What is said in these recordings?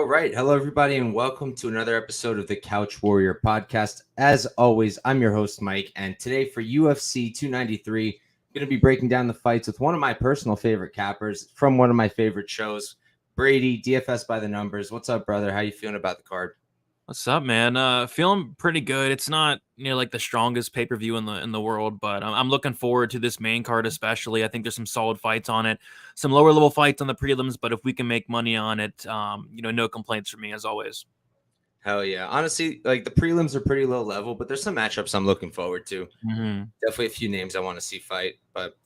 All right. Hello, everybody, and welcome to another episode of the Couch Warrior podcast. As always, I'm your host, Mike, and today for UFC 293, I'm going to be breaking down the fights with one of my personal favorite cappers from one of my favorite shows, Brady, DFS by the numbers. What's up, brother? How you feeling about the card? What's up, man? Feeling pretty good. It's not like the strongest pay-per-view in the world, but I'm looking forward to this main card especially. I think there's some solid fights on it, some lower level fights on the prelims, but if we can make money on it, no complaints from me as always. Hell yeah. Honestly, like the prelims are pretty low level, but there's some matchups I'm looking forward to. Definitely a few names I want to see fight, but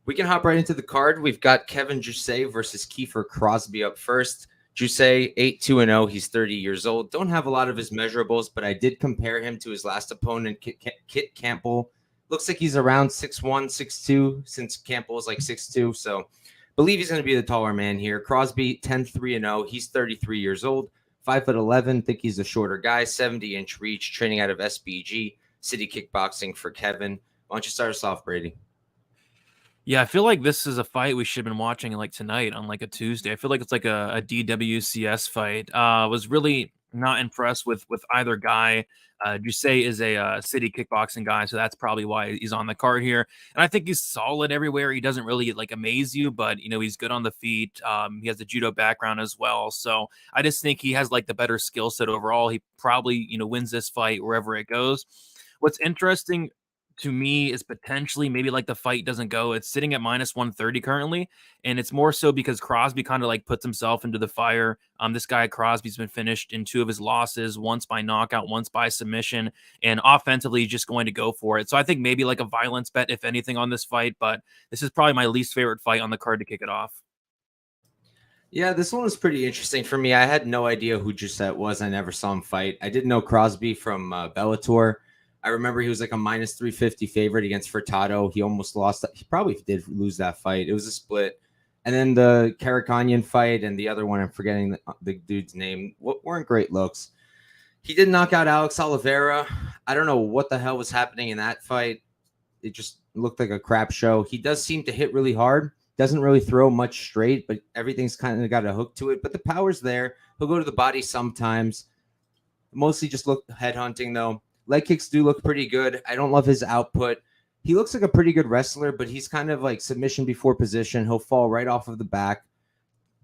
we can hop right into the card. We've got Kevin Jousset versus Kiefer Crosbie up first. Jousset, 8-2-0. He's 30 years old. Don't have a lot of his measurables, but I did compare him to his last opponent, Kit Campbell. Looks like he's around 6'1", 6'2", since Campbell is like 6'2". So believe he's going to be the taller man here. Crosbie, 10-3-0. He's 33 years old. 5'11". Think he's a shorter guy. 70-inch reach. Training out of SBG. City Kickboxing for Kevin. Why don't you start us off, Brady? Yeah, I feel like this is a fight we should have been watching like tonight on like a Tuesday. I feel like it's like a DWCS fight. Was really not impressed with either guy. Jousset is a city kickboxing guy, so that's probably why he's on the card here. And I think he's solid everywhere. He doesn't really like amaze you, but he's good on the feet. He has a judo background as well, so I just think he has like the better skill set overall. He probably wins this fight wherever it goes. What's interesting to me is potentially maybe like the fight doesn't go. It's sitting at minus 130 currently, and it's more so because Crosbie kind of like puts himself into the fire. This guy Crosby's been finished in 2 of his losses, once by knockout, once by submission, and offensively he's just going to go for it. So I think maybe like a violence bet, if anything, on this fight, but this is probably my least favorite fight on the card to kick it off. Yeah, this one was pretty interesting for me. I had no idea who Jousset was. I never saw him fight. I didn't know Crosbie from Bellator. I remember he was like a minus 350 favorite against Furtado. He almost lost. He probably did lose that fight. It was a split. And then the Karakhanyan fight and the other one, I'm forgetting the dude's name, weren't great looks. He did knock out Alex Oliveira. I don't know what the hell was happening in that fight. It just looked like a crap show. He does seem to hit really hard. Doesn't really throw much straight, but everything's kind of got a hook to it. But the power's there. He'll go to the body sometimes. Mostly just look headhunting, though. Leg kicks do look pretty good. I don't love his output. He looks like a pretty good wrestler, but he's kind of like submission before position. He'll fall right off of the back.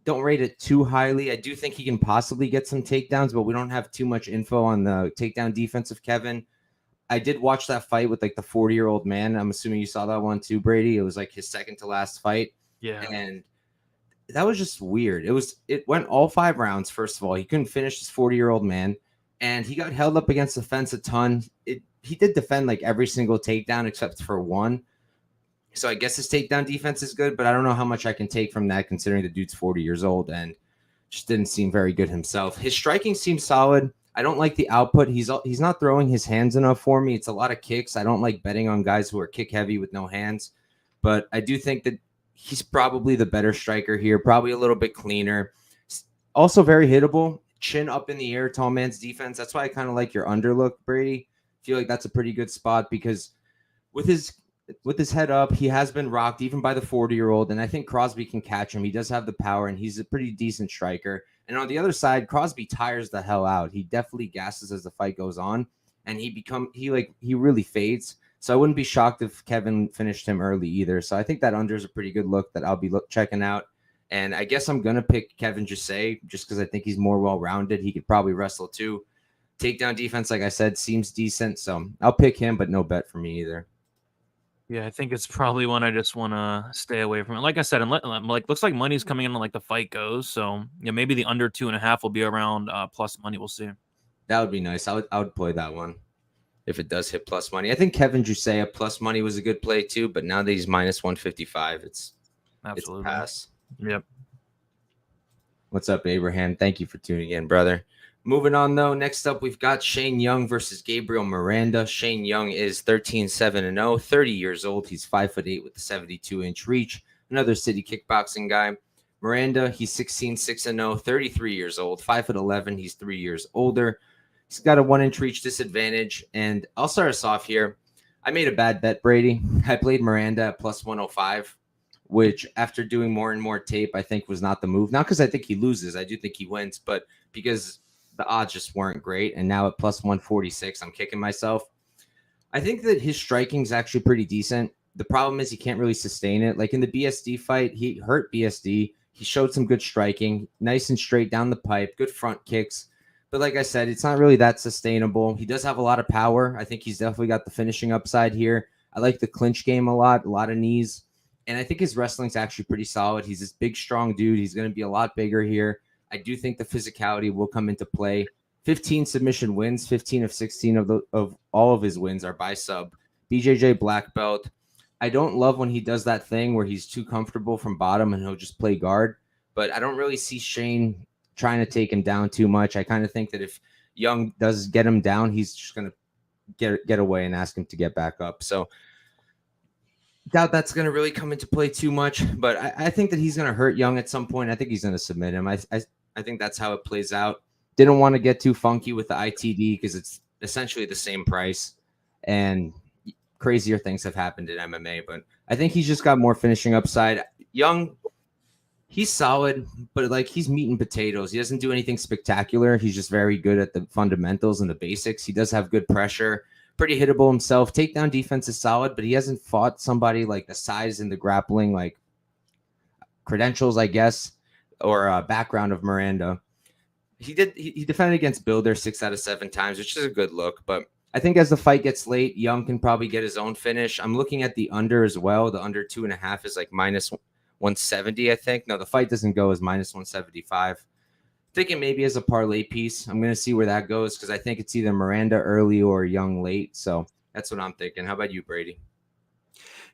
Don't rate it too highly. I do think he can possibly get some takedowns, but we don't have too much info on the takedown defense of Kevin. I did watch that fight with like the 40-year-old man. I'm assuming you saw that one too, Brady. It was like his second to last fight. Yeah. And that was just weird. It went all 5 rounds, first of all. He couldn't finish this 40-year-old man. And he got held up against the fence a ton. He did defend like every single takedown except for one. So I guess his takedown defense is good, but I don't know how much I can take from that considering the dude's 40 years old and just didn't seem very good himself. His striking seems solid. I don't like the output. He's not throwing his hands enough for me. It's a lot of kicks. I don't like betting on guys who are kick heavy with no hands. But I do think that he's probably the better striker here, probably a little bit cleaner. Also very hittable. Chin up in the air, tall man's defense. That's why I kind of like your underlook, Brady. Feel like that's a pretty good spot because with his head up, he has been rocked even by the 40-year-old, and I think Crosbie can catch him. He does have the power, and he's a pretty decent striker. And on the other side, Crosbie tires the hell out. He definitely gasses as the fight goes on, and he really fades. So I wouldn't be shocked if Kevin finished him early either. So I think that under is a pretty good look that I'll be checking out. And I guess I'm going to pick Kevin Jousset just because I think he's more well-rounded. He could probably wrestle too. Takedown defense, like I said, seems decent. So I'll pick him, but no bet for me either. Yeah, I think it's probably one I just want to stay away from. Like I said, and looks like money's coming in on like the fight goes. So maybe the under 2.5 will be around plus money. We'll see. That would be nice. I would play that one if it does hit plus money. I think Kevin Jousset at plus money was a good play too, but now that he's minus 155, it's absolutely it's a pass. Yep. What's up, Abraham? Thank you for tuning in, brother. Moving on, though. Next up, we've got Shane Jung versus Gabriel Miranda. Shane Jung is 13-7-0, 30 years old. He's 5'8" with a 72-inch reach. Another city kickboxing guy. Miranda, he's 16-6-0, 33 years old, 5'11". He's 3 years older. He's got a 1-inch reach disadvantage. And I'll start us off here. I made a bad bet, Brady. I played Miranda at plus 105. Which after doing more and more tape, I think was not the move. Not because I think he loses. I do think he wins. But because the odds just weren't great. And now at plus 146, I'm kicking myself. I think that his striking is actually pretty decent. The problem is he can't really sustain it. Like in the BSD fight, he hurt BSD. He showed some good striking, nice and straight down the pipe, good front kicks. But like I said, it's not really that sustainable. He does have a lot of power. I think he's definitely got the finishing upside here. I like the clinch game a lot of knees. And I think his wrestling's actually pretty solid. He's this big, strong dude. He's going to be a lot bigger here. I do think the physicality will come into play. 15 submission wins, 15 of 16 of all of his wins are by sub. BJJ black belt. I don't love when he does that thing where he's too comfortable from bottom and he'll just play guard. But I don't really see Shane trying to take him down too much. I kind of think that if Jung does get him down, he's just going to get away and ask him to get back up. So doubt that's going to really come into play too much. But I think that he's going to hurt Jung at some point. I think he's going to submit him. I think that's how it plays out. Didn't want to get too funky with the ITD because it's essentially the same price. And crazier things have happened in MMA, but I think he's just got more finishing upside. Jung, he's solid, but like he's meat and potatoes. He doesn't do anything spectacular. He's just very good at the fundamentals and the basics. He does have good pressure, pretty hittable himself. Takedown defense is solid, but he hasn't fought somebody like the size and the grappling, like credentials, I guess, or background of Miranda. He defended against Builder 6 out of 7 times, which is a good look, but I think as the fight gets late, Jung can probably get his own finish. I'm looking at the under as well. The under 2.5 is like minus 170, I think. No, the fight doesn't go as minus 175. Thinking maybe as a parlay piece. I'm going to see where that goes because I think it's either Miranda early or Jung late. So that's what I'm thinking. How about you, Brady?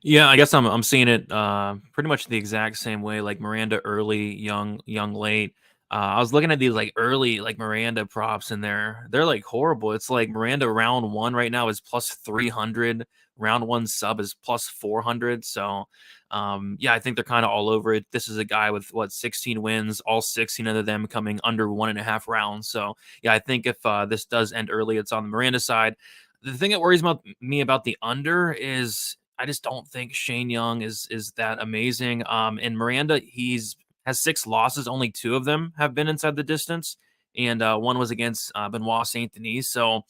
Yeah, I guess I'm seeing it pretty much the exact same way. Like Miranda early, Jung late. I was looking at these like early like Miranda props and they're like horrible. It's like Miranda round 1 right now is plus 300. Round 1 sub is plus 400. So yeah, I think they're kind of all over it. This is a guy with 16 wins, all 16 of them coming under 1.5 rounds. So yeah, I think if this does end early, it's on the Miranda side. The thing that worries me about the under is I just don't think Shane Jung is that amazing. And Miranda, has 6 losses, only 2 of them have been inside the distance, and one was against Benoit Saint Denis. So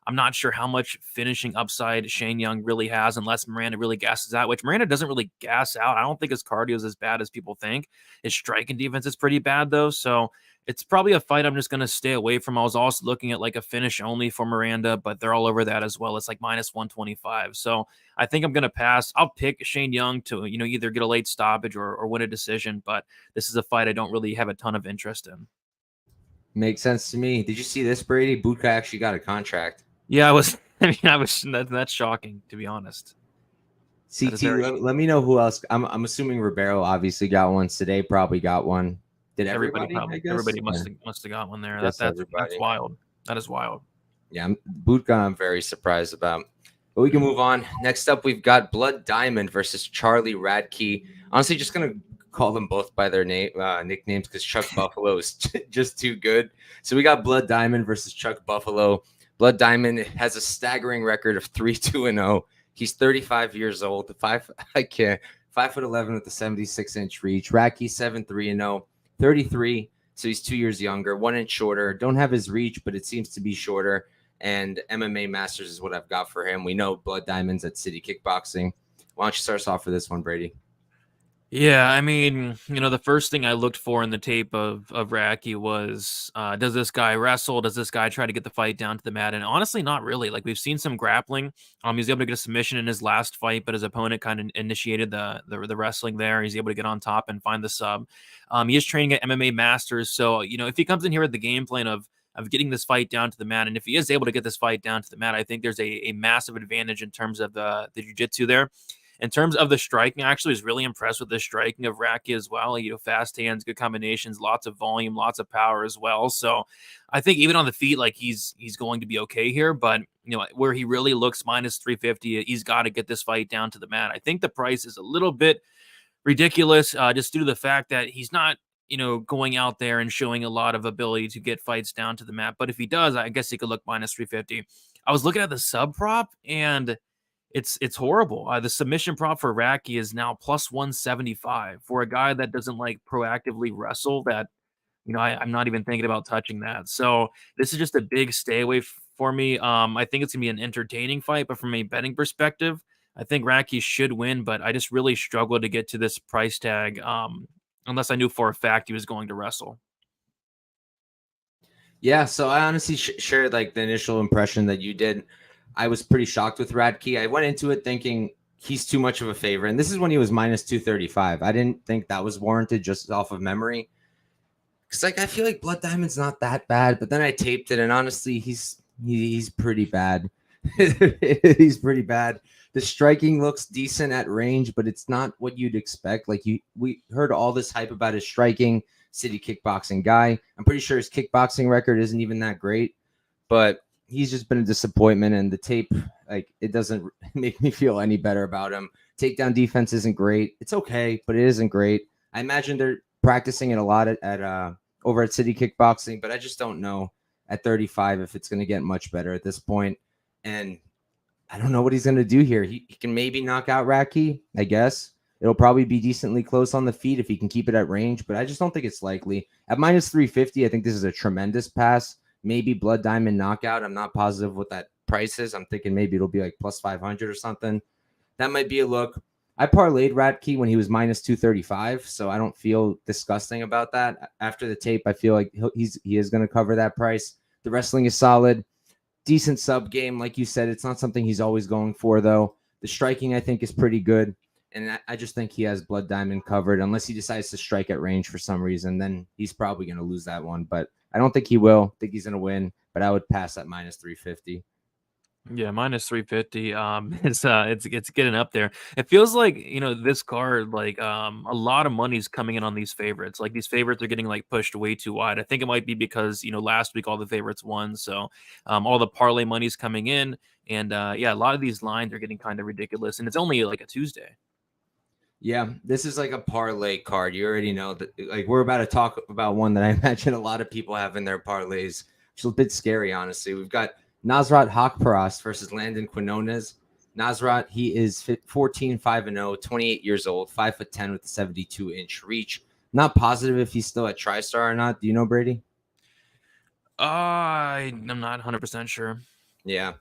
I'm not sure how much finishing upside Shane Jung really has, unless Miranda really gasses out. Which Miranda doesn't really gas out. I don't think his cardio is as bad as people think. His striking defense is pretty bad though, so it's probably a fight I'm just going to stay away from. I was also looking at like a finish only for Miranda, but they're all over that as well. It's like minus 125. So I think I'm going to pass. I'll pick Shane Jung to, either get a late stoppage or win a decision, but this is a fight I don't really have a ton of interest in. Makes sense to me. Did you see this, Brady? Budka actually got a contract. Yeah, that's shocking, to be honest. CT, let me know who else. I'm assuming Ribeiro obviously got one. Today probably got one. Did everybody? Everybody must have got one there. That's wild. That is wild. Yeah, Budka, I'm very surprised about. But we can move on. Next up, we've got Blood Diamond versus Charlie Radtke. Honestly, just gonna call them both by their nicknames because Chuck Buffalo is just too good. So we got Blood Diamond versus Chuck Buffalo. Blood Diamond has a staggering record of 3-2-0. He's 35 years old. 5'11" with a 76-inch reach. Radtke 7-3-0. 33, so he's 2 years younger, 1 inch shorter. Don't have his reach, but it seems to be shorter. And MMA Masters is what I've got for him. We know Blood Diamond's at City Kickboxing. Why don't you start us off for this one, Brady? Yeah, I mean, the first thing I looked for in the tape of Radtke was, does this guy wrestle? Does this guy try to get the fight down to the mat? And honestly, not really. Like, we've seen some grappling. He was able to get a submission in his last fight, but his opponent kind of initiated the wrestling there. He's able to get on top and find the sub. He is training at MMA Masters. So, if he comes in here with the game plan of getting this fight down to the mat, and if he is able to get this fight down to the mat, I think there's a massive advantage in terms of the jiu-jitsu there. In terms of the striking, I actually was really impressed with the striking of Radtke as well. Fast hands, good combinations, lots of volume, lots of power as well. So I think even on the feet, like he's going to be okay here. But where he really looks minus 350, he's got to get this fight down to the mat. I think the price is a little bit ridiculous, just due to the fact that he's not going out there and showing a lot of ability to get fights down to the mat. But if he does, I guess he could look minus 350. I was looking at the sub prop and it's horrible. The submission prop for Radtke is now plus 175 for a guy that doesn't like proactively wrestle. That I'm not even thinking about touching that. So this is just a big stay away for me. I think it's gonna be an entertaining fight, but from a betting perspective, I think Radtke should win, but I just really struggle to get to this price tag, unless I knew for a fact he was going to wrestle. Yeah, so I honestly shared like the initial impression that you did. I was pretty shocked with Radtke. I went into it thinking he's too much of a favorite, and this is when he was minus 235. I didn't think that was warranted just off of memory. Because like I feel like Blood Diamond's not that bad, but then I taped it, and honestly, he's pretty bad. He's pretty bad. The striking looks decent at range, but it's not what you'd expect. Like we heard all this hype about his striking, city kickboxing guy. I'm pretty sure his kickboxing record isn't even that great, but he's just been a disappointment. And the tape, like, it doesn't make me feel any better about him. Takedown defense isn't great. It's okay, but it isn't great. I imagine they're practicing it a lot at over at City Kickboxing, but I just don't know at 35 if it's going to get much better at this point. And I don't know what he's going to do here. He can maybe knock out Radtke, I guess. It'll probably be decently close on the feet if he can keep it at range, but I just don't think it's likely. At minus 350, I think this is a tremendous pass. Maybe Blood Diamond knockout. I'm not positive what that price is. I'm thinking maybe it'll be like plus 500 or something. That might be a look. I parlayed Radtke when he was minus 235, so I don't feel disgusting about that. After the tape, I feel like he is going to cover that price. The wrestling is solid. Decent sub game. Like you said, it's not something he's always going for, though. The striking, I think, is pretty good. And I just think he has Blood Diamond covered. Unless he decides to strike at range for some reason, then he's probably going to lose that one. But I don't think he will. I think he's going to win. But I would pass at minus 350. Yeah, minus 350. It's getting up there. It feels like, this card, like, a lot of money's coming in on these favorites. Like, these favorites are getting like pushed way too wide. I think it might be because, last week all the favorites won. So all the parlay money's coming in. And yeah, a lot of these lines are getting kind of ridiculous. And it's only like a Tuesday. Yeah, this is like a parlay card. You already know that. Like, we're about to talk about one that I imagine a lot of people have in their parlays, which is a bit scary, honestly. We've got Nasrat Haqparast versus Landon Quinones. Nasrat, he is 14-5-0, 28 years old, 5'10" with a 72-inch reach. Not positive if he's still at TriStar or not. Do you know, Brady? I'm not 100% sure. Yeah.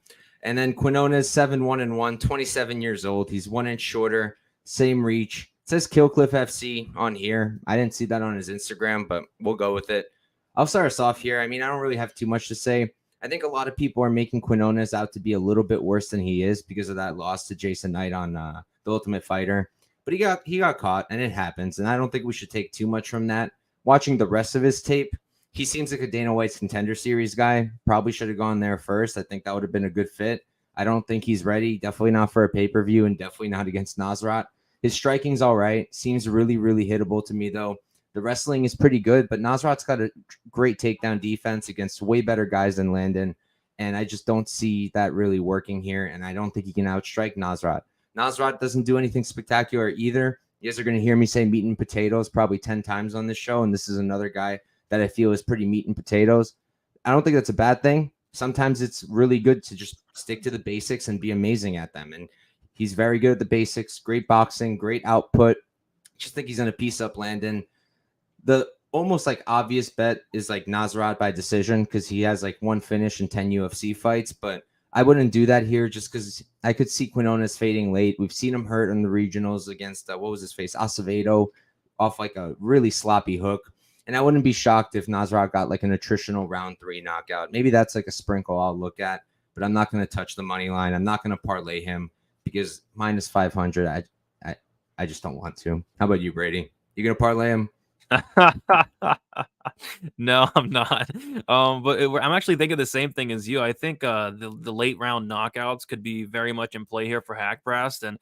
And then Quinones, 7-1-1, 27 years old. He's 1 inch shorter, same reach. It says Killcliff FC on here. I didn't see that on his Instagram, but we'll go with it. I'll start us off here. I mean, I don't really have too much to say. I think a lot of people are making Quinones out to be a little bit worse than he is because of that loss to Jason Knight on The Ultimate Fighter. But he got caught, and it happens. And I don't think we should take too much from that. Watching the rest of his tape, he seems like a Dana White's Contender Series guy. Probably should have gone there first. I think that would have been a good fit. I don't think he's ready. Definitely not for a pay-per-view, and definitely not against Nasrat. His striking's all right. Seems really, really hittable to me, though. The wrestling is pretty good, but Nasrat's got a great takedown defense against way better guys than Landon, and I just don't see that really working here, and I don't think he can outstrike Nasrat. Nasrat doesn't do anything spectacular either. You guys are going to hear me say meat and potatoes probably 10 times on this show, and this is another guy that I feel is pretty meat and potatoes. I don't think that's a bad thing. Sometimes it's really good to just stick to the basics and be amazing at them, and he's very good at the basics. Great boxing, great output. Just think he's going to piece up Landon. The almost like obvious bet is like Nasrat by decision because he has like one finish in 10 UFC fights, but I wouldn't do that here just because I could see Quinones fading late. We've seen him hurt in the regionals against, what was his face? Acevedo off like a really sloppy hook. And I wouldn't be shocked if Nasrat got like an attritional round 3 knockout. Maybe that's like a sprinkle I'll look at, but I'm not going to touch the money line. I'm not going to parlay him because minus 500, I just don't want to. How about you, Brady? You going to parlay him? No, I'm not. But I'm actually thinking the same thing as you. I think the late round knockouts could be very much in play here for Haqparast, and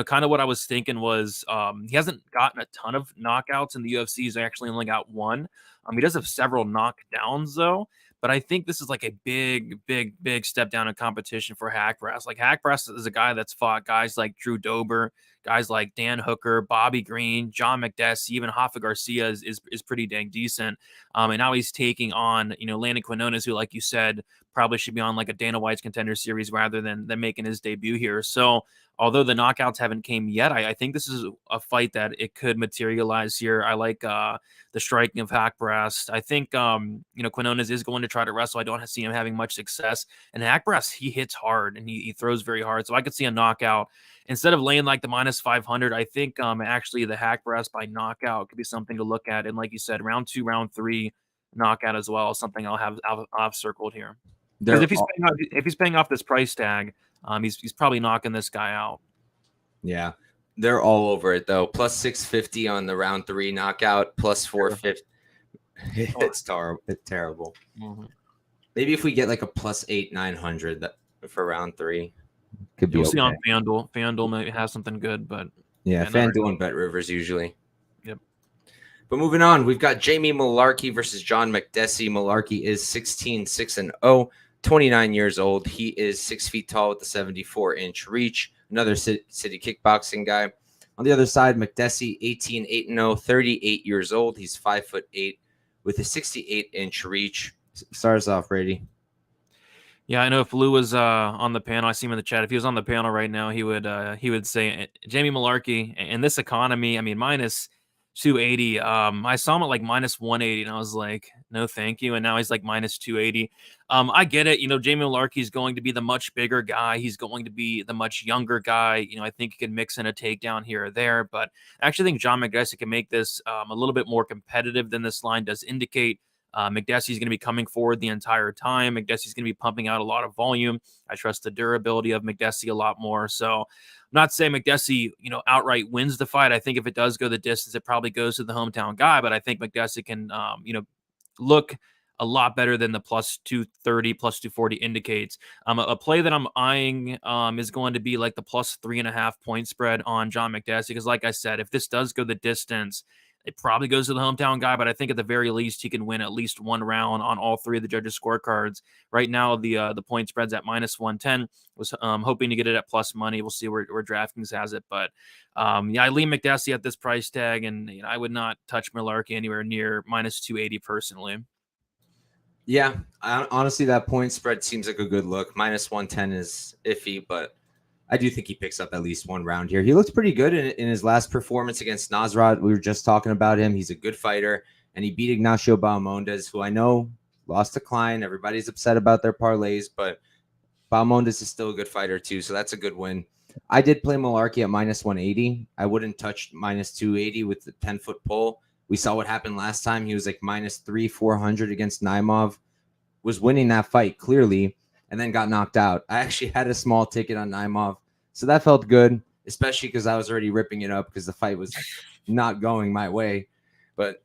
kind of what I was thinking was he hasn't gotten a ton of knockouts in the UFC. He's actually only got one. He does have several knockdowns though. But I think this is like a big, big, big step down in competition for Haqparast. Like Haqparast is a guy that's fought guys like Drew Dober, guys like Dan Hooker, Bobby Green, John Makdessi, even Rafa Garcia is pretty dang decent. And now he's taking on, Landon Quinones, who, like you said, probably should be on like a Dana White's Contender Series rather than making his debut here. So although the knockouts haven't came yet, I think this is a fight that it could materialize here. I like the striking of Haqparast. I think Quinones is going to try to wrestle. I don't see him having much success. And Haqparast, he hits hard and he throws very hard. So I could see a knockout. Instead of laying like the minus 500, I think actually the Haqparast by knockout could be something to look at. And like you said, round 2, round 3 knockout as well, something I'll have circled here. Because if he's paying off this price tag, he's probably knocking this guy out. Yeah, they're all over it though. Plus 650 on the round 3 knockout, plus 450. It's terrible. It's terrible. Mm-hmm. Maybe if we get like a plus 800-900 for round 3, could be. We'll see on FanDuel. FanDuel may have something good, but yeah, FanDuel and Bet Rivers usually. Yep. But moving on, we've got Jamie Mullarkey versus John Makdessi. Mullarkey is 16-6-0. 29 years old. He is 6 feet tall with a 74-inch reach. Another city kickboxing guy. On the other side, Makdessi, 18-8-0, 38 years old. He's 5'8" with a 68-inch reach. Start us off, Brady. Yeah, I know if Lou was on the panel, I see him in the chat. If he was on the panel right now, he would say Jamie Mullarkey in this economy. I mean, minus 280. I saw him at like minus 180, and I was like, no, thank you. And now he's like minus 280. I get it. Jamie Mullarkey is going to be the much bigger guy. He's going to be the much younger guy. I think he can mix in a takedown here or there. But I actually think John Makdessi can make this a little bit more competitive than this line does indicate. Makdessi is going to be coming forward the entire time. Makdessi is going to be pumping out a lot of volume. I trust the durability of Makdessi a lot more. So I'm not saying Makdessi, outright wins the fight. I think if it does go the distance, it probably goes to the hometown guy. But I think Makdessi can, look a lot better than the plus 230, plus 240 indicates. A play that I'm eyeing is going to be like the plus 3.5 point spread on John Makdessi. Because like I said, if this does go the distance, it probably goes to the hometown guy, but I think at the very least he can win at least one round on all 3 of the judges' scorecards. Right now, the point spread's at minus 110. Was hoping to get it at plus money. We'll see where DraftKings has it, but I lean Makdessi at this price tag, and I would not touch Mullarkey anywhere near minus 280 personally. Yeah, honestly, that point spread seems like a good look. Minus 110 is iffy, but I do think he picks up at least one round here. He looked pretty good in his last performance against Nasrat. We were just talking about him. He's a good fighter, and he beat Ignacio Bahamondes, who I know lost to Klein. Everybody's upset about their parlays, but Bahamondes is still a good fighter too, so that's a good win. I did play Mullarkey at minus 180. I wouldn't touch minus 280 with the 10-foot pull. We saw what happened last time. He was like minus 400 against Naimov, was winning that fight clearly, and then got knocked out. I actually had a small ticket on Naimov, so that felt good, especially because I was already ripping it up because the fight was not going my way. But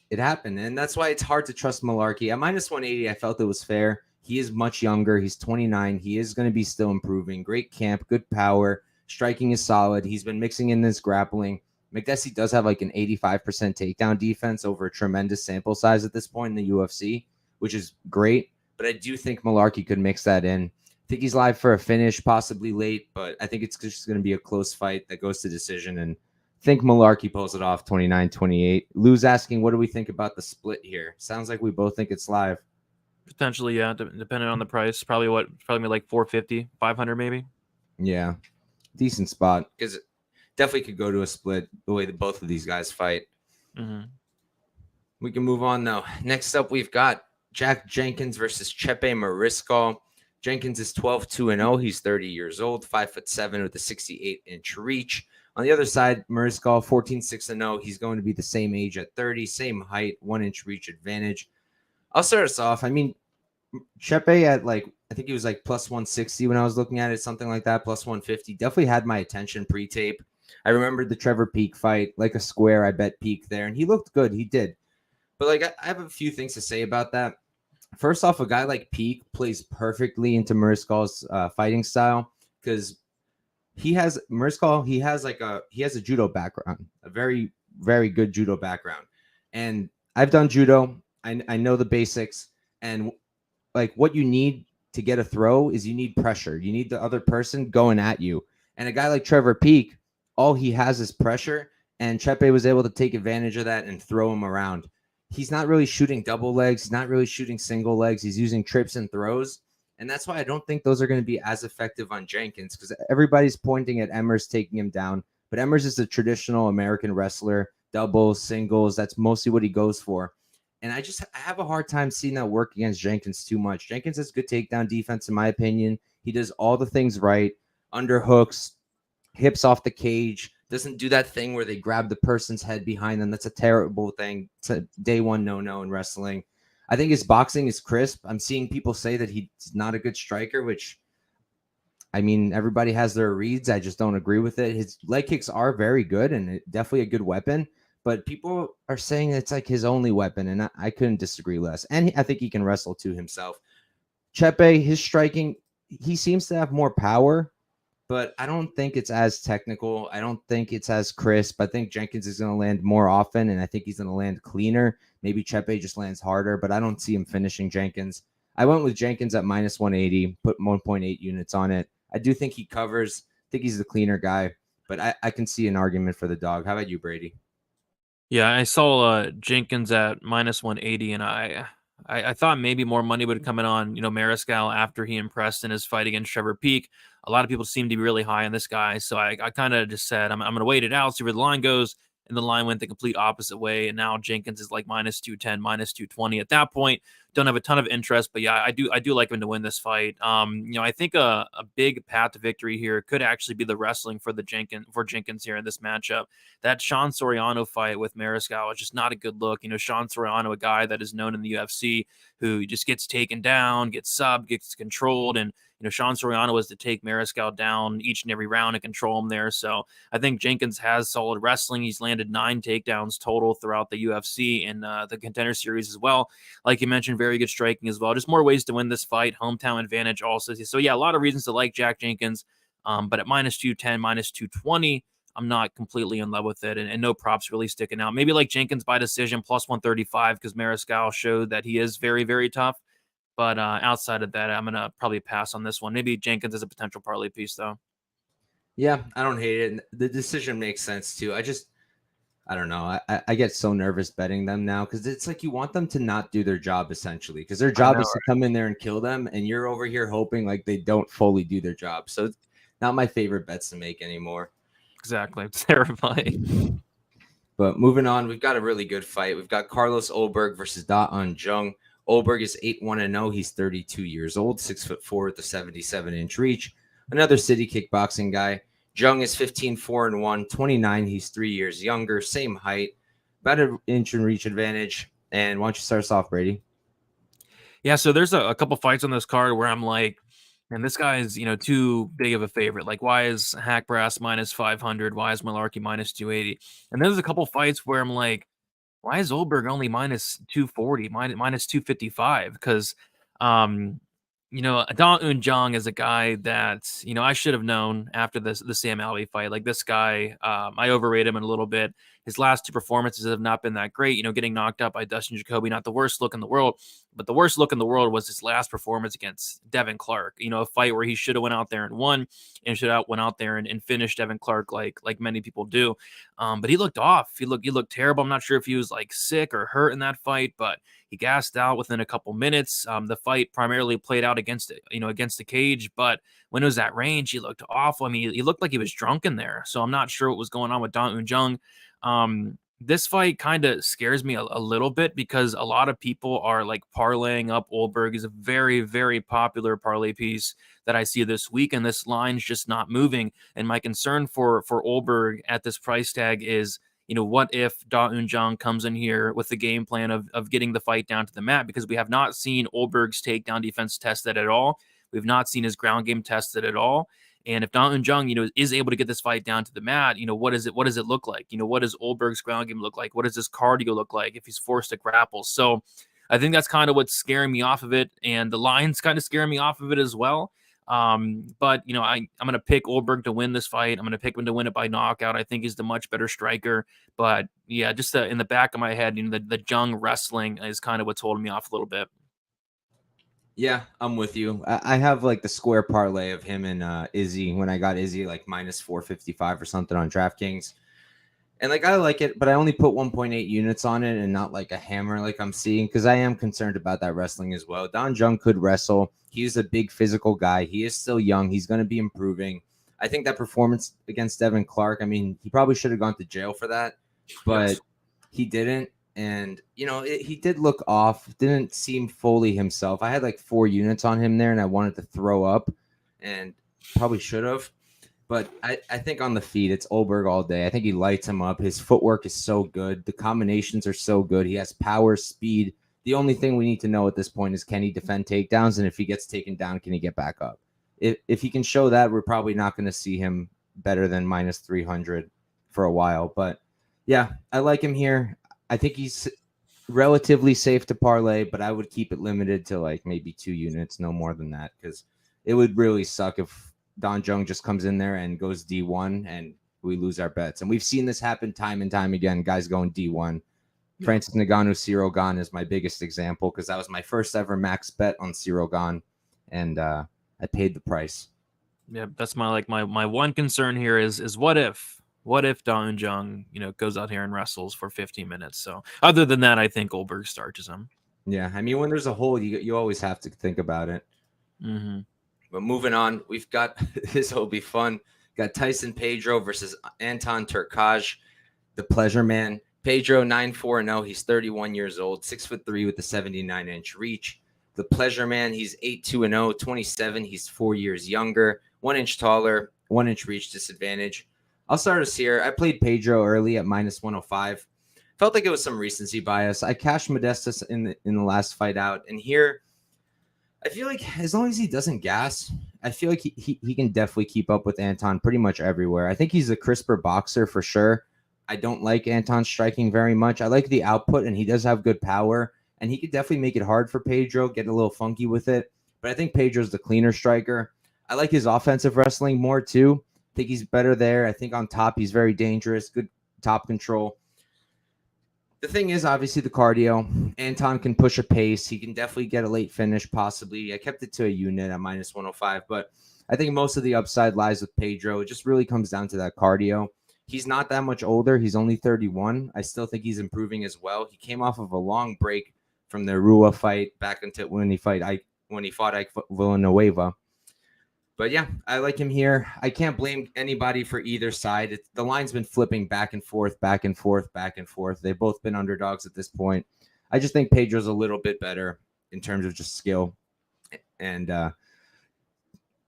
it happened, and that's why it's hard to trust Mullarkey. At minus 180, I felt it was fair. He is much younger. He's 29. He is going to be still improving. Great camp, good power. Striking is solid. He's been mixing in this grappling. Makdessi does have like an 85% takedown defense over a tremendous sample size at this point in the UFC, which is great. But I do think Mullarkey could mix that in. I think he's live for a finish, possibly late, but I think it's just going to be a close fight that goes to decision. And I think Mullarkey pulls it off 29-28. Lou's asking, what do we think about the split here? Sounds like we both think it's live. Potentially, yeah, depending on the price. Probably like 450, 500 maybe. Yeah, decent spot because definitely could go to a split the way that both of these guys fight. Mm-hmm. We can move on though. Next up, we've got Jack Jenkins versus Chepe Mariscal. Jenkins is 12-2-0. He's 30 years old, 5'7" with a 68-inch reach. On the other side, Mariscal 14-6-0. He's going to be the same age at 30, same height, 1-inch reach advantage. I'll start us off. I mean, Chepe at I think he was like plus 160 when I was looking at it, something like that, plus 150. Definitely had my attention pre-tape. I remembered the Trevor Peek fight, like a square. I bet Peek there, and he looked good. He did. But I have a few things to say about that. First off, a guy like Peek plays perfectly into Mariscal's fighting style because he has a judo background, a very, very good judo background. And I've done judo. I know the basics. And what you need to get a throw is you need pressure. You need the other person going at you. And a guy like Trevor Peek all he has is pressure, and Chepe was able to take advantage of that and throw him around. He's not really shooting double legs. He's not really shooting single legs. He's using trips and throws. And that's why I don't think those are going to be as effective on Jenkins, because everybody's pointing at Emmers taking him down. But Emmers is a traditional American wrestler, doubles, singles. That's mostly what he goes for. And I have a hard time seeing that work against Jenkins too much. Jenkins has good takedown defense, in my opinion. He does all the things right, underhooks, hips off the cage, doesn't do that thing where they grab the person's head behind them. That's a terrible thing. It's a day one no-no in wrestling. I think his boxing is crisp. I'm seeing people say that he's not a good striker, which, I mean, everybody has their reads. I just don't agree with it. His leg kicks are very good and definitely a good weapon, but people are saying it's like his only weapon, and I couldn't disagree less. And I think he can wrestle too himself. Chepe, his striking, he seems to have more power, but I don't think it's as technical. I don't think it's as crisp. I think Jenkins is going to land more often, and I think he's going to land cleaner. Maybe Chepe just lands harder, but I don't see him finishing Jenkins. I went with Jenkins at minus 180, put 1.8 units on it. I do think he covers. I think he's the cleaner guy, but I can see an argument for the dog. How about you, Brady? Yeah, I saw Jenkins at minus 180, and I thought maybe more money would come in on, Mariscal after he impressed in his fight against Trevor Peek. A lot of people seem to be really high on this guy, so I kind of just said I'm going to wait it out, see where the line goes, and the line went the complete opposite way, and now Jenkins is like minus 210, minus 220 at that point. Don't have a ton of interest, but yeah, I do like him to win this fight. I think a big path to victory here could actually be the wrestling for Jenkins here in this matchup. That Sean Soriano fight with Mariscal is just not a good look. Sean Soriano, a guy that is known in the UFC, who just gets taken down, gets subbed, gets controlled, and Sean Soriano was to take Mariscal down each and every round and control him there. So I think Jenkins has solid wrestling. He's landed 9 takedowns total throughout the UFC and the Contender Series as well. Like you mentioned, very good striking as well. Just more ways to win this fight. Hometown advantage also. So yeah, a lot of reasons to like Jack Jenkins. But at minus 210, minus 220, I'm not completely in love with it, and no props really sticking out. Maybe like Jenkins by decision, plus 135, because Mariscal showed that he is very, very tough. But outside of that, I'm going to probably pass on this one. Maybe Jenkins is a potential parlay piece, though. Yeah, I don't hate it. The decision makes sense, too. I don't know. I get so nervous betting them now because it's like you want them to not do their job, essentially, because their job is to come in there and kill them, and you're over here hoping like they don't fully do their job. So it's not my favorite bets to make anymore. Exactly. It's terrifying. But moving on, we've got a really good fight. We've got Carlos Ulberg versus Jung. Ulberg is 8-1-0. He's 32 years old, 6'4" with a 77-inch reach. Another city kickboxing guy. Jung is 15-4-1, 29. He's 3 years younger, same height, about an inch in reach advantage. And why don't you start us off, Brady? Yeah, so there's a couple fights on this card where I'm like, and this guy is, too big of a favorite. Like, why is Haqparast minus 500? Why is Mullarkey minus 280? And then there's a couple fights where I'm like, why is Ulberg only minus 240, minus 255? Because, Adon Jung is a guy that, I should have known after the Sam Alvey fight. Like, this guy, I overrate him a little bit. His last 2 performances have not been that great. Getting knocked out by Dustin Jacoby, not the worst look in the world. But the worst look in the world was his last performance against Devin Clark. A fight where he should have went out there and won, and should have went out there and finished Devin Clark like many people do. But he looked off. He looked terrible. I'm not sure if he was like sick or hurt in that fight, but he gassed out within a couple minutes. The fight primarily played out against the cage, but when it was at range, he looked awful. I mean, he looked like he was drunk in there. So I'm not sure what was going on with Don Jung. This fight kind of scares me a little bit because a lot of people are like parlaying up Ulberg. Is a very, very popular parlay piece that I see this week, and this line's just not moving. And my concern for Ulberg at this price tag is, what if Da Jung comes in here with the game plan of getting the fight down to the mat? Because we have not seen Ulberg's takedown defense tested at all. We've not seen his ground game tested at all. And if Don Jung, is able to get this fight down to the mat, what does it look like? What does Ulberg's ground game look like? What does his cardio look like if he's forced to grapple? So I think that's kind of what's scaring me off of it. And the line's kind of scaring me off of it as well. But I'm going to pick Ulberg to win this fight. I'm going to pick him to win it by knockout. I think he's the much better striker. But yeah, just in the back of my head, the Jung wrestling is kind of what's holding me off a little bit. Yeah, I'm with you. I have like the square parlay of him and Izzy when I got Izzy like minus 455 or something on DraftKings. And like I like it, but I only put 1.8 units on it and not like a hammer like I'm seeing because I am concerned about that wrestling as well. Jung could wrestle. He's a big physical guy. He is still young. He's going to be improving. I think that performance against Devin Clark, I mean, he probably should have gone to jail for that, but Yes. he didn't. And, he did look off, didn't seem fully himself. I had like 4 units on him there and I wanted to throw up and probably should have. But I think on the feet, it's Ulberg all day. I think he lights him up. His footwork is so good. The combinations are so good. He has power, speed. The only thing we need to know at this point is can he defend takedowns? And if he gets taken down, can he get back up? If he can show that, we're probably not going to see him better than minus 300 for a while. But yeah, I like him here. I think he's relatively safe to parlay, but I would keep it limited to like maybe 2 units, no more than that, because it would really suck if Jung just comes in there and goes D1 and we lose our bets. And we've seen this happen time and time again, guys going D1. Yeah. Francis Ngannou Ciro Gane is my biggest example because that was my first ever max bet on Ciro Gane, and I paid the price. Yeah, that's my one concern here is what if Jung goes out here and wrestles for 15 minutes. So other than that, I think Ulberg starches him. Yeah, I mean when there's a hole, you always have to think about it. Mm-hmm. But moving on, we've got this will be fun. Got Tyson Pedro versus Anton Turkalj, the pleasure man. Pedro 9-4-0. He's 31 years old, 6'3" with a 79-inch reach. The pleasure man, he's 8-2-0, 27. He's 4 years younger, 1 inch taller, 1 inch reach disadvantage. I'll start us here. I played Pedro early at minus 105. Felt like it was some recency bias. I cashed Makdessi in the last fight out, and here I feel like as long as he doesn't gas, I feel like he can definitely keep up with Anton pretty much everywhere. I think he's a crisper boxer for sure. I don't like Anton striking very much. I like the output, and he does have good power, and he could definitely make it hard for Pedro, get a little funky with it. But I think Pedro's the cleaner striker. I like his offensive wrestling more too. I think he's better there. I think on top he's very dangerous, good top control. The thing is, obviously, the cardio. Anton can push a pace. He can definitely get a late finish, possibly. I kept it to a unit at minus 105, but I think most of the upside lies with Pedro. It just really comes down to that cardio. He's not that much older. He's only 31. I still think he's improving as well. He came off of a long break from the Rua fight back into when he fought Ike Villanueva. But yeah, I like him here. I can't blame anybody for either side. The line's been flipping back and forth, back and forth, back and forth. They've both been underdogs at this point. I just think Pedro's a little bit better in terms of just skill. And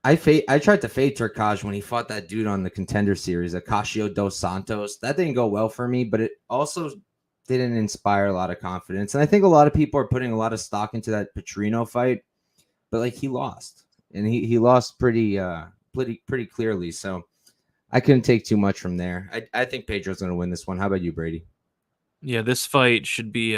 I tried to fade Turkalj when he fought that dude on the Contender Series, Acacio dos Santos. That didn't go well for me, but it also didn't inspire a lot of confidence. And I think a lot of people are putting a lot of stock into that Petrino fight, but like he lost. And he lost pretty clearly. So I couldn't take too much from there. I think Pedro's going to win this one. How about you, Brady? Yeah, this fight should be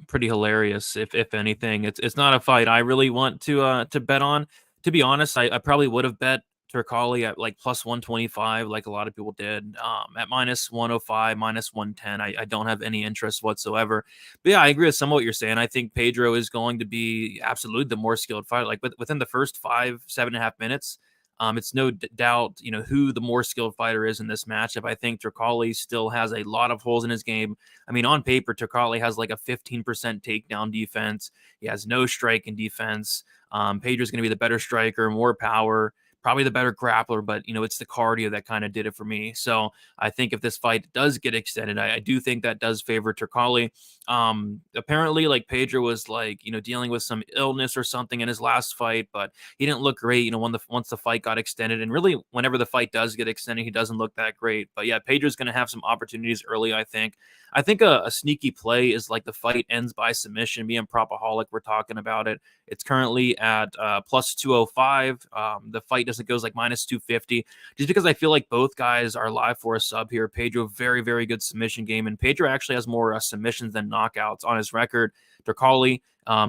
pretty hilarious. If anything, it's not a fight I really want to bet on. To be honest, I probably would have bet Turkalj at like plus 125, like a lot of people did. At minus 105, minus 110, I don't have any interest whatsoever. But yeah, I agree with some of what you're saying. I think Pedro is going to be absolutely the more skilled fighter. Like within the first 7.5 minutes, it's no doubt, who the more skilled fighter is in this matchup. I think Turkalj still has a lot of holes in his game. I mean, on paper, Turkalj has like a 15% takedown defense. He has no striking defense. Pedro's going to be the better striker, more power, probably the better grappler, but it's the cardio that kind of did it for me. So I think if this fight does get extended, I do think that does favor Turkalj. Apparently, like Pedro was like dealing with some illness or something in his last fight, but he didn't look great. Once the fight got extended, and really whenever the fight does get extended, he doesn't look that great. But yeah, Pedro's going to have some opportunities early. I think a sneaky play is like the fight ends by submission. Me and Propaholic, we're talking about it. It's currently at plus 205. The fight doesn't goes like minus 250, just because I feel like both guys are live for a sub here. Pedro, very, very good submission game, and Pedro actually has more submissions than knockouts on his record. Turkalj,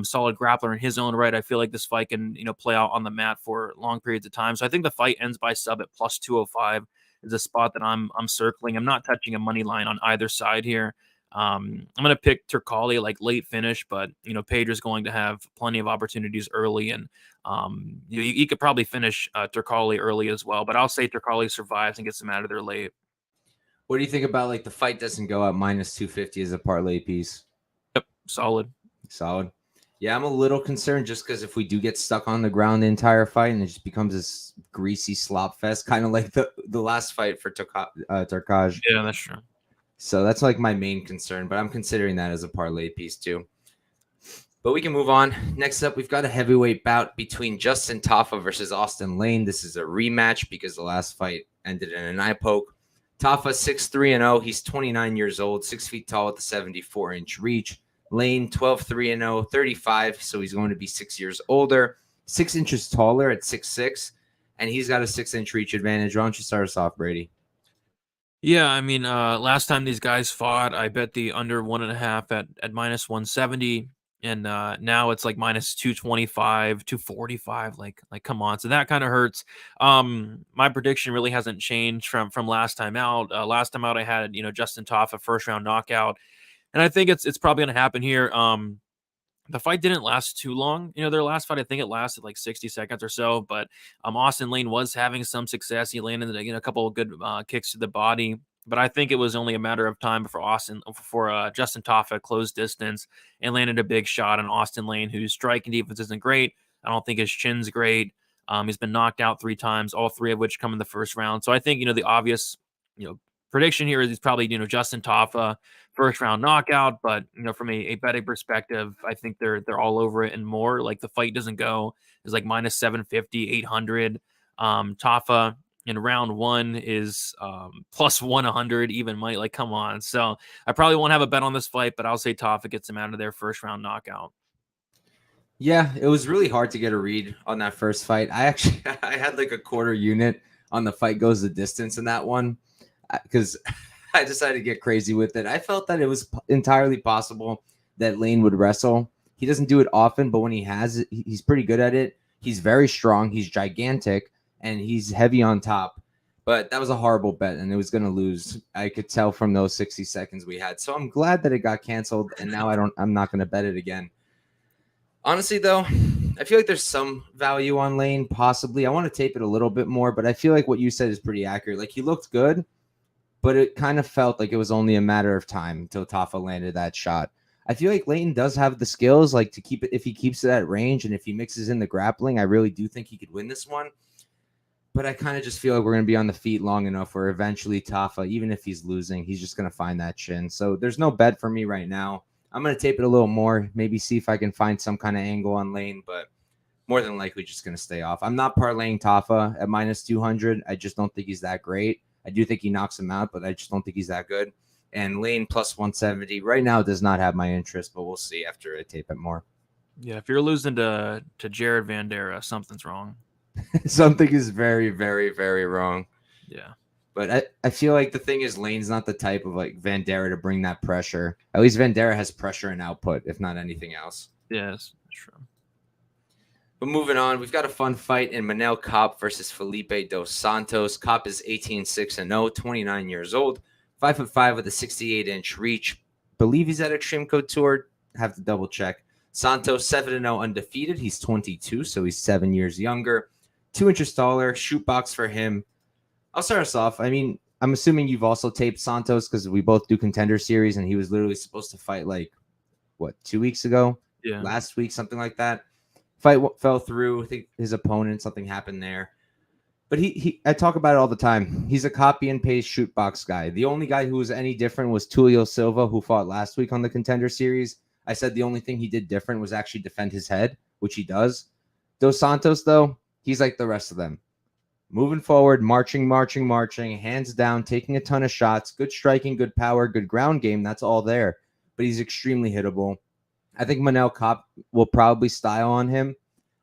solid grappler in his own right. I feel like this fight can play out on the mat for long periods of time. So I think the fight ends by sub at plus 205 is a spot that I'm circling. I'm not touching a money line on either side here. I'm going to pick Turkalj, like late finish, but Pedro's going to have plenty of opportunities early, and he could probably finish Turkalj early as well. But I'll say Turkalj survives and gets him out of there late. What do you think about like the fight doesn't go at -250 as a parlay piece? Yep, solid. Yeah, I'm a little concerned just because if we do get stuck on the ground the entire fight and it just becomes this greasy slop fest, kind of like the last fight for Turkalj. Yeah, that's true. So that's like my main concern, but I'm considering that as a parlay piece too. But we can move on. Next up, we've got a heavyweight bout between Justin Tafa versus Austen Lane. This is a rematch because the last fight ended in an eye poke. Tafa 6-3-0. He's 29 years old, 6 feet tall with a 74-inch reach. Lane 12-3-0, 35, so he's going to be 6 years older, 6 inches taller at 6'6", and he's got a 6-inch reach advantage. Why don't you start us off, Brady? Yeah, I mean, last time these guys fought, I bet the under 1.5 at -170, and now it's like -225, 245. Like, come on. So that kind of hurts. My prediction really hasn't changed from last time out. Last time out, I had Justin Tafa first round knockout, and I think it's probably going to happen here. The fight didn't last too long. Their last fight, I think it lasted like 60 seconds or so, but Austen Lane was having some success. He landed a couple of good kicks to the body, but I think it was only a matter of time before Justin Tafa closed distance and landed a big shot on Austen Lane, whose striking defense isn't great. I don't think his chin's great. He's been knocked out 3 times, all 3 of which come in the first round. So I think, the obvious, prediction here is he's probably, Justin Tafa first round knockout, but from a betting perspective, I think they're all over it and more. Like the fight doesn't go is like -750, 800. Tafa in round 1 is +100, even might, like, come on. So I probably won't have a bet on this fight, but I'll say Tafa gets him out of their first round knockout. Yeah, it was really hard to get a read on that first fight. I had like a quarter unit on the fight goes the distance in that one because I decided to get crazy with it. I felt that it was entirely possible that Lane would wrestle. He doesn't do it often, but when he has, he's pretty good at it. He's very strong. He's gigantic, and he's heavy on top. But that was a horrible bet, and it was going to lose. I could tell from those 60 seconds we had. So I'm glad that it got canceled, and now I'm not going to bet it again. Honestly, though, I feel like there's some value on Lane, possibly. I want to tape it a little bit more, but I feel like what you said is pretty accurate. Like, he looked good, but it kind of felt like it was only a matter of time until Tafa landed that shot. I feel like Lane does have the skills, like, to keep it, if he keeps it at range and if he mixes in the grappling, I really do think he could win this one. But I kind of just feel like we're going to be on the feet long enough where eventually Tafa, even if he's losing, he's just going to find that chin. So there's no bet for me right now. I'm going to tape it a little more, maybe see if I can find some kind of angle on Lane, but more than likely just going to stay off. I'm not parlaying Tafa at -200. I just don't think he's that great. I do think he knocks him out, but I just don't think he's that good. And Lane +170 right now does not have my interest, but we'll see after I tape it more. Yeah, if you're losing to Jared Vandera, something's wrong. Something is very, very, very wrong. Yeah. But I feel like the thing is Lane's not the type of like Vandera to bring that pressure. At least Vandera has pressure and output, if not anything else. Yes, that's true. But moving on, we've got a fun fight in Manel Kape versus Felipe dos Santos. Kape is 18-6-0, 29 years old, 5'5" with a 68-inch reach. Believe he's at Extreme Couture. Have to double check. Santos 7-0 undefeated. He's 22, so he's 7 years younger. 2 inches taller. Shoot box for him. I'll start us off. I mean, I'm assuming you've also taped Santos because we both do Contender Series, and he was literally supposed to fight 2 weeks ago? Yeah. Last week, something like that. Fight fell through. I think his opponent, something happened there. But I talk about it all the time. He's a copy and paste shoot box guy. The only guy who was any different was Tulio Silva, who fought last week on the Contender Series. I said the only thing he did different was actually defend his head, which he does. Dos Santos, though, he's like the rest of them. Moving forward, marching, hands down, taking a ton of shots, good striking, good power, good ground game. That's all there. But he's extremely hittable. I think Manel Kape will probably style on him.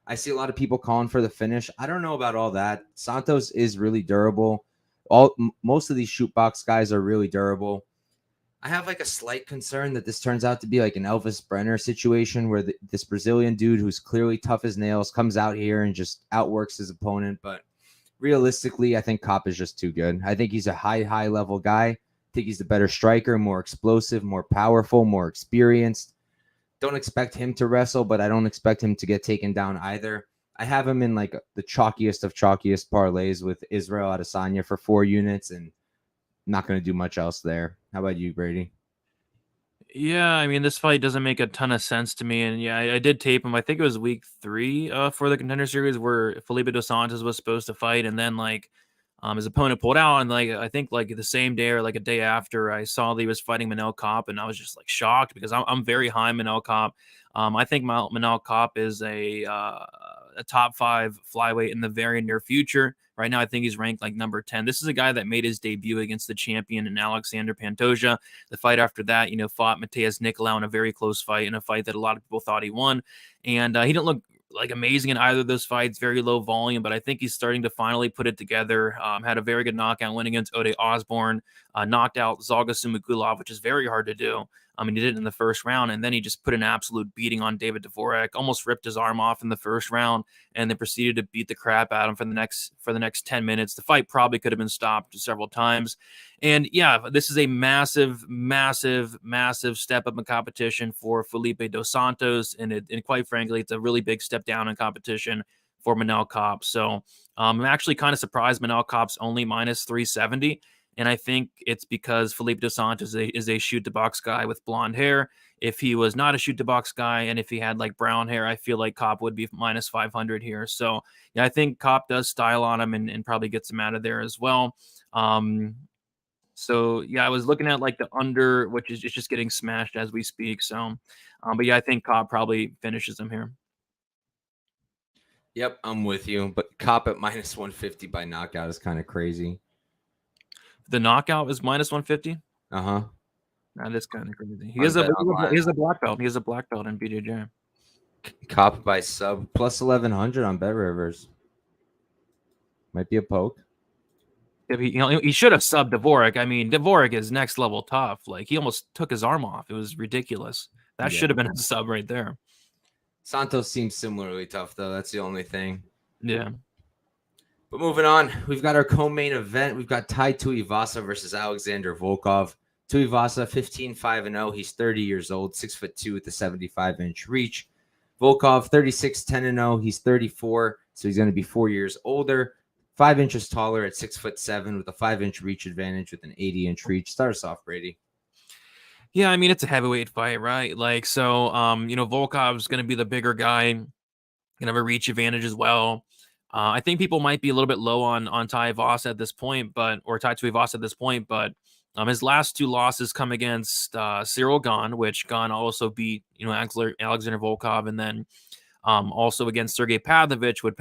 I see a lot of people calling for the finish. I don't know about all that. Santos is really durable. Most of these shoot box guys are really durable. I have like a slight concern that this turns out to be like an Elvis Brenner situation where this Brazilian dude who's clearly tough as nails comes out here and just outworks his opponent. But realistically, I think Kape is just too good. I think he's a high level guy. think he's the better striker, more explosive, more powerful, more experienced. Don't expect him to wrestle, but I don't expect him to get taken down either. I have him in like the chalkiest of chalkiest parlays with Israel Adesanya for 4 units, and not going to do much else there. How about you, Brady? Yeah, I mean, this fight doesn't make a ton of sense to me, and yeah, I did tape him. I think it was week 3 for the Contender Series where Felipe dos Santos was supposed to fight, and then like his opponent pulled out, and like I think like the same day or like a day after, I saw that he was fighting Manel Kape, and I was just like shocked because I'm very high on Manel Kape. I think Manel Kape is a top 5 flyweight in the very near future. Right now, I think he's ranked like number 10. This is a guy that made his debut against the champion in Alexander Pantoja. The fight after that, fought Matheus Nicolau in a very close fight, in a fight that a lot of people thought he won. And he didn't look like amazing in either of those fights, very low volume, but I think he's starting to finally put it together. Had a very good knockout win against Ode Osborne, knocked out Zalga Sumagulov, which is very hard to do. He did it in the first round, and then he just put an absolute beating on David Dvorak, almost ripped his arm off in the first round, and then proceeded to beat the crap out of him for the next 10 minutes. The fight probably could have been stopped several times. And yeah, this is a massive, massive, massive step up in competition for Felipe dos Santos, and quite frankly, it's a really big step down in competition for Manel Kape. So I'm actually kind of surprised Manel Kape's only minus 370. And I think it's because Felipe dos Santos is a shoot-to-box guy with blonde hair. If he was not a shoot-to-box guy and if he had like brown hair, I feel like Kape would be minus 500 here. So yeah, I think Kape does style on him and probably gets him out of there as well. So yeah, I was looking at like the under, which is just getting smashed as we speak. So, but yeah, I think Kape probably finishes him here. Yep, I'm with you. But Kape at minus 150 by knockout is kind of crazy. The knockout is minus 150. Uh-huh. That is kind of crazy. He is a black belt. He is a black belt in BJJ. Kape by sub plus 1100 on Bet Rivers. Might be a poke. He should have subbed Dvorak. I mean, Dvorak is next level tough. Like he almost took his arm off. It was ridiculous. That should have been a sub right there. Santos seems similarly tough though. That's the only thing. Yeah. But moving on, we've got our co-main event. We've got Tuivasa versus Alexander Volkov. Tuivasa 15-5-0. He's 30 years old, 6'2" with a 75-inch reach. Volkov 36-10-0. He's 34, so he's going to be 4 years older. 5 inches taller at 6'7" with a 5-inch reach advantage with an 80-inch reach. Start us off, Brady. Yeah, I mean it's a heavyweight fight, right? Like so, Volkov's going to be the bigger guy, going to have a reach advantage as well. I think people might be a little bit low on Tuivasa at this point, but his last 2 losses come against Cyril Gane, which Gane also beat Alexander Volkov, and then also against Sergey Pavlovich would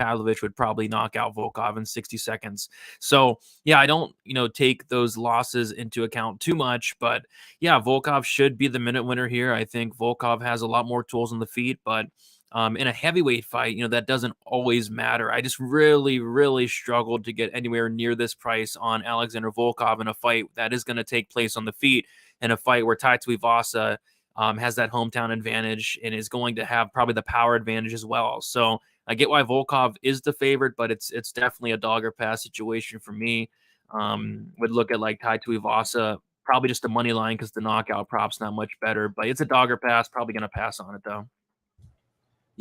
probably knock out Volkov in 60 seconds. So yeah, I don't take those losses into account too much, but yeah, Volkov should be the minute winner here. I think Volkov has a lot more tools on the feet, but in a heavyweight fight, that doesn't always matter. I just really, really struggled to get anywhere near this price on Alexander Volkov in a fight that is going to take place on the feet, in a fight where Tuivasa has that hometown advantage and is going to have probably the power advantage as well. So I get why Volkov is the favorite, but it's definitely a dog or pass situation for me. Would look at like Tuivasa, probably just a money line because the knockout prop's not much better, but it's a dog or pass. Probably going to pass on it though.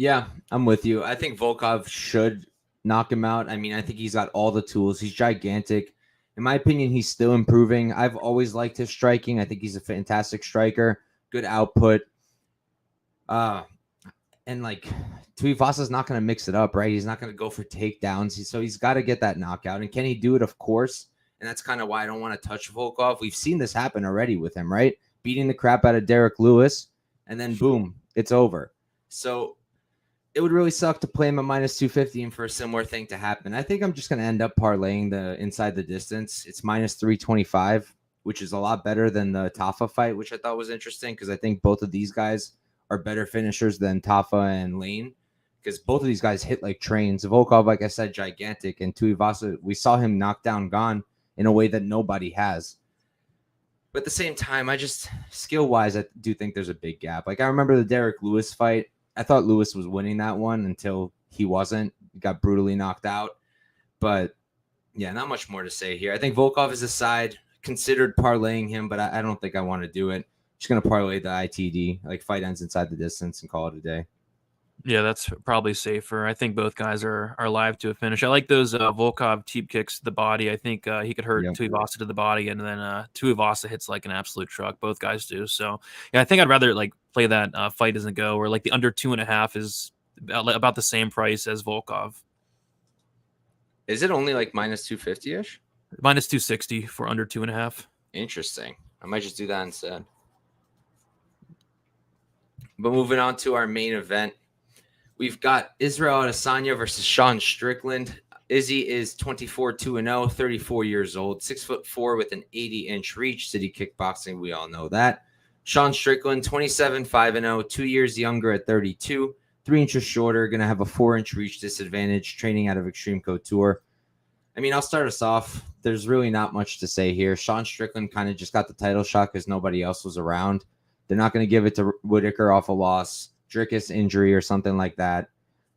Yeah, I'm with you. I think Volkov should knock him out. I mean, I think he's got all the tools. He's gigantic. In my opinion, he's still improving. I've always liked his striking. I think he's a fantastic striker. Good output. And like Tuivasa's not going to mix it up, right? He's not going to go for takedowns. So he's got to get that knockout. And can he do it? Of course. And that's kind of why I don't want to touch Volkov. We've seen this happen already with him, right? Beating the crap out of Derek Lewis, and then boom, it's over. So it would really suck to play him at minus 250 and for a similar thing to happen. I think I'm just going to end up parlaying the inside the distance. It's minus 325, which is a lot better than the Tafa fight, which I thought was interesting because I think both of these guys are better finishers than Tafa and Lane because both of these guys hit like trains. Volkov, like I said, gigantic, and Tuivasa, we saw him knock down Gane in a way that nobody has. But at the same time, I just, skill-wise, I do think there's a big gap. Like I remember the Derek Lewis fight. I thought Lewis was winning that one until he wasn't. He got brutally knocked out. But yeah, not much more to say here. I think Volkov is a side. considered parlaying him, but I don't think I want to do it. Just gonna parlay the ITD, like fight ends inside the distance, and call it a day. Yeah, that's probably safer. I think both guys are live to a finish. I like those Volkov teep kicks to the body. I think he could hurt Yep. Tuivasa to the body, and then Tuivasa hits like an absolute truck. Both guys do. So yeah, I think I'd rather like play that fight doesn't go, or like the under 2.5 is about the same price as Volkov. Is it only like minus 250 ish? Minus 260 for under 2.5. Interesting. I might just do that instead. But moving on to our main event. We've got Israel Adesanya versus Sean Strickland. Izzy is 24-2-0, 34 years old, 6'4" with an 80-inch reach. City kickboxing, we all know that. Sean Strickland, 27-5-0, 2 years younger at 32, 3 inches shorter, going to have a 4-inch reach disadvantage, training out of Extreme Couture. I mean, I'll start us off. There's really not much to say here. Sean Strickland kind of just got the title shot because nobody else was around. They're not going to give it to Whitaker off a loss, Dricus injury or something like that.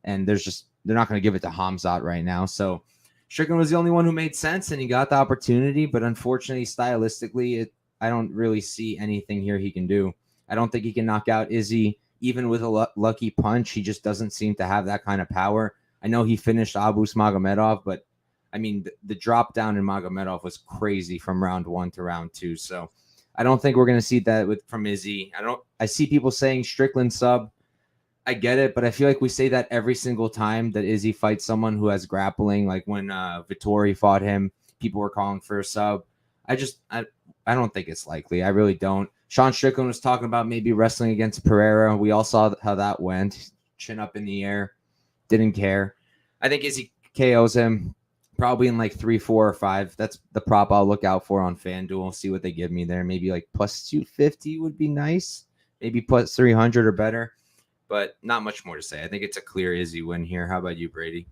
And they're not going to give it to Hamzat right now. So Strickland was the only one who made sense, and he got the opportunity. But unfortunately, stylistically, I don't really see anything here he can do. I don't think he can knock out Izzy, even with a lucky punch. He just doesn't seem to have that kind of power. I know he finished Abus Magomedov, but I mean, the drop down in Magomedov was crazy from round 1 to round 2. So I don't think we're going to see that from Izzy. I see people saying Strickland sub. I get it, but I feel like we say that every single time that Izzy fights someone who has grappling. Like when Vettori fought him, people were calling for a sub. I don't think it's likely. I really don't. Sean Strickland was talking about maybe wrestling against Pereira. We all saw how that went. Chin up in the air. Didn't care. I think Izzy KOs him probably in like 3, 4, or 5. That's the prop I'll look out for on FanDuel. See what they give me there. Maybe like plus 250 would be nice. Maybe plus 300 or better. But not much more to say. I think it's a clear Izzy win here. How about you, Brady?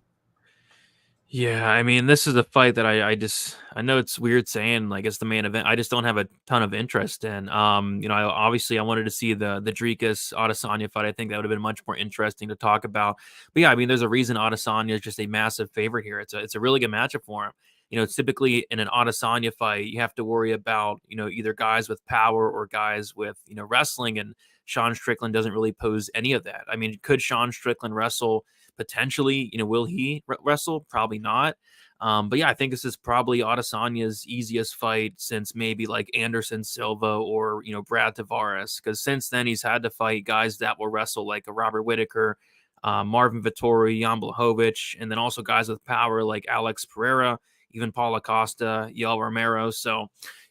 Yeah, I mean, this is a fight that I know it's weird saying like it's the main event. I just don't have a ton of interest in. I wanted to see the Dricus Adesanya fight. I think that would have been much more interesting to talk about. But yeah, I mean, there's a reason Adesanya is just a massive favorite here. It's a really good matchup for him. It's typically in an Adesanya fight, you have to worry about, either guys with power or guys with, wrestling. And Sean Strickland doesn't really pose any of that. I mean, could Sean Strickland wrestle? Potentially, will he wrestle? Probably not. But yeah, I think this is probably Adesanya's easiest fight since maybe like Anderson Silva or, Brad Tavares. Because since then, he's had to fight guys that will wrestle like a Robert Whitaker, Marvin Vettori, Jan Blachowicz, and then also guys with power like Alex Pereira, even Paul Acosta, Yoel Romero. So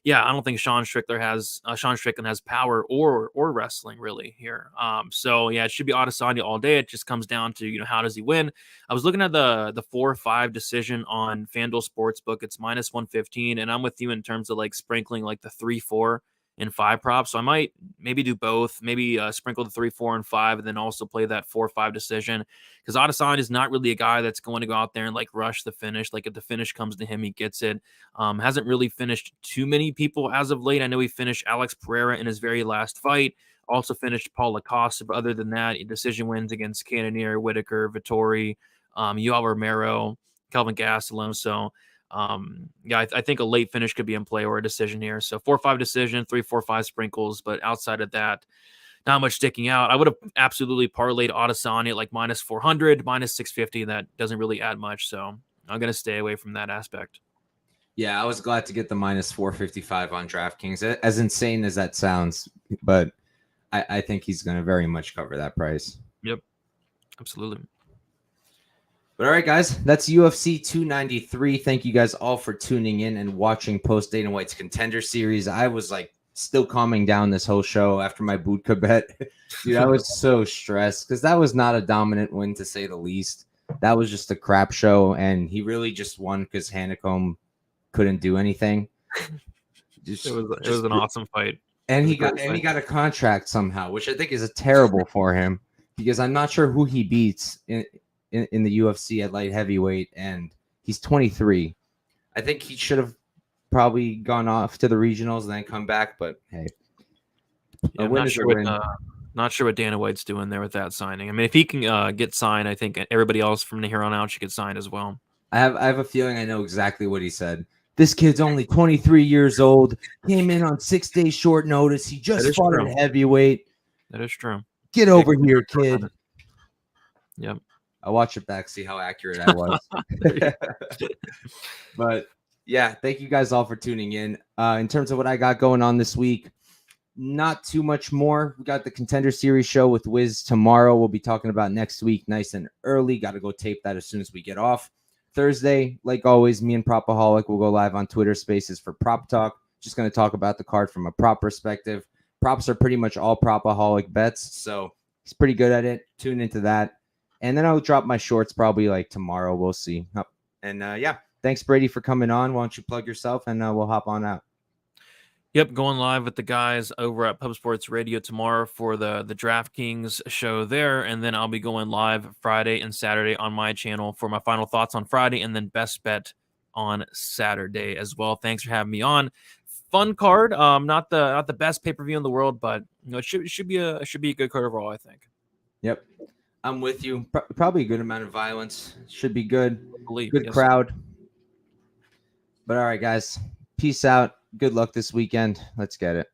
yeah, I don't think Sean Strickland has power or wrestling really here. So yeah, it should be Adesanya all day. It just comes down to, how does he win? I was looking at the 4-5 decision on FanDuel Sportsbook. It's minus 115, and I'm with you in terms of like sprinkling like the 3, 4, and 5 props. So I might maybe do both, maybe sprinkle the 3, 4, and 5, and then also play that 4-5 decision. Because Adesanya is not really a guy that's going to go out there and like rush the finish. Like if the finish comes to him, he gets it. Hasn't really finished too many people as of late. I know he finished Alex Pereira in his very last fight. Also finished Paul Acosta, but other than that, decision wins against Cannonier, Whitaker, Vettori, Yoel Romero, Kelvin Gastelum. So yeah, I think a late finish could be in play or a decision here. So 4-5 decision, 3, 4, 5 sprinkles, but outside of that, not much sticking out. I would have absolutely parlayed Adesanya at like minus 400, minus 650. That doesn't really add much. So I'm going to stay away from that aspect. Yeah, I was glad to get the minus 455 on DraftKings. As insane as that sounds, but I think he's going to very much cover that price. Yep, absolutely. But all right, guys, that's UFC 293. Thank you guys all for tuning in and watching post Dana White's Contender Series. I was like still calming down this whole show after my Budka bet. Dude, I was so stressed because that was not a dominant win to say the least. That was just a crap show, and he really just won because Hanekom couldn't do anything. It was an awesome fight. And he got a contract somehow, which I think is terrible for him because I'm not sure who he beats in the UFC at light heavyweight, and he's 23. I think he should have probably gone off to the regionals and then come back, but hey. Yeah, I'm not sure what Dana White's doing there with that signing. I mean, if he can get signed, I think everybody else from here on out should get signed as well. I have a feeling I know exactly what he said. This kid's only 23 years old. Came in on 6 days short notice. He just fought at heavyweight. That is true. Get over here, kid. Yep. I'll watch it back, see how accurate I was. But yeah, thank you guys all for tuning in. In terms of what I got going on this week, not too much more. We got the Contender Series show with Wiz tomorrow. We'll be talking about next week nice and early. Got to go tape that as soon as we get off. Thursday, like always, me and Propaholic will go live on Twitter Spaces for Prop Talk. Just going to talk about the card from a prop perspective. Props are pretty much all Propaholic bets, so he's pretty good at it. Tune into that. And then I'll drop my shorts probably like tomorrow. We'll see. And yeah, thanks, Brady, for coming on. Why don't you plug yourself, and we'll hop on out. Yep, going live with the guys over at Pub Sports Radio tomorrow for the DraftKings show there, and then I'll be going live Friday and Saturday on my channel for my final thoughts on Friday, and then best bet on Saturday as well. Thanks for having me on. Fun card, not the best pay-per-view in the world, but it should be a good card overall, I think. Yep, I'm with you. Probably a good amount of violence. Should be good. Good yes, crowd. But all right, guys, peace out. Good luck this weekend. Let's get it.